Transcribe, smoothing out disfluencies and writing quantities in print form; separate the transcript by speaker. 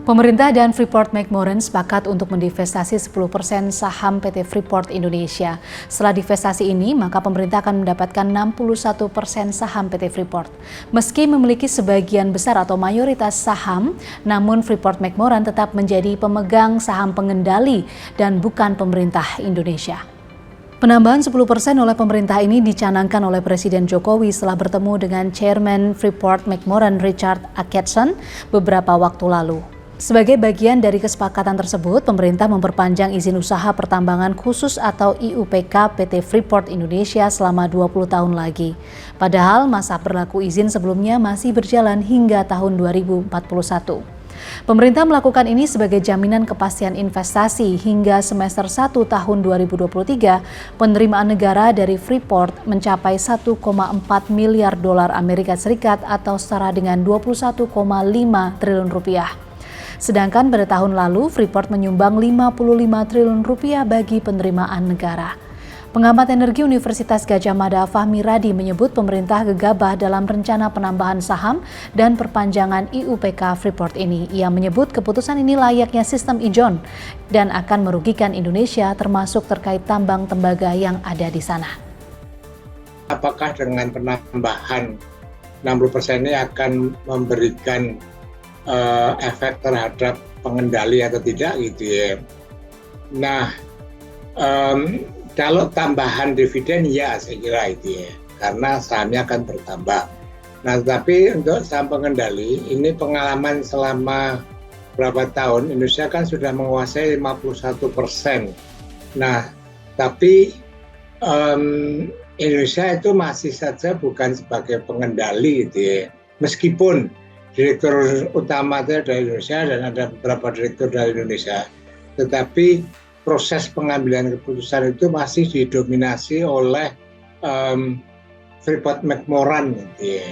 Speaker 1: Pemerintah dan Freeport-McMoRan sepakat untuk mendivestasi 10% saham PT Freeport Indonesia. Setelah divestasi ini, maka pemerintah akan mendapatkan 61% saham PT Freeport. Meski memiliki sebagian besar atau mayoritas saham, namun Freeport-McMoRan tetap menjadi pemegang saham pengendali dan bukan pemerintah Indonesia. Penambahan 10% oleh pemerintah ini dicanangkan oleh Presiden Jokowi setelah bertemu dengan Chairman Freeport-McMoRan Richard Adkerson beberapa waktu lalu. Sebagai bagian dari kesepakatan tersebut, pemerintah memperpanjang izin usaha pertambangan khusus atau IUPK PT Freeport Indonesia selama 20 tahun lagi. Padahal masa berlaku izin sebelumnya masih berjalan hingga tahun 2041. Pemerintah melakukan ini sebagai jaminan kepastian investasi hingga semester 1 tahun 2023, penerimaan negara dari Freeport mencapai 1,4 miliar dolar Amerika Serikat atau setara dengan 21,5 triliun rupiah. Sedangkan pada tahun lalu, Freeport menyumbang 55 triliun rupiah bagi penerimaan negara. Pengamat energi Universitas Gadjah Mada Fahmi Radi menyebut pemerintah gegabah dalam rencana penambahan saham dan perpanjangan IUPK Freeport ini. Ia menyebut keputusan ini layaknya sistem ijon dan akan merugikan Indonesia termasuk terkait tambang tembaga yang ada di sana.
Speaker 2: Apakah dengan penambahan 60% ini akan memberikan efek terhadap pengendali atau tidak gitu ya. Nah, kalau tambahan dividen ya saya kira itu ya, karena sahamnya akan bertambah. Nah, tapi untuk saham pengendali ini pengalaman selama berapa tahun Indonesia kan sudah menguasai 51%. Nah, tapi Indonesia itu masih saja bukan sebagai pengendali gitu ya. Meskipun direktur utama dari Indonesia dan ada beberapa direktur dari Indonesia, tetapi proses pengambilan keputusan itu masih didominasi oleh Freeport-McMoRan gitu ya.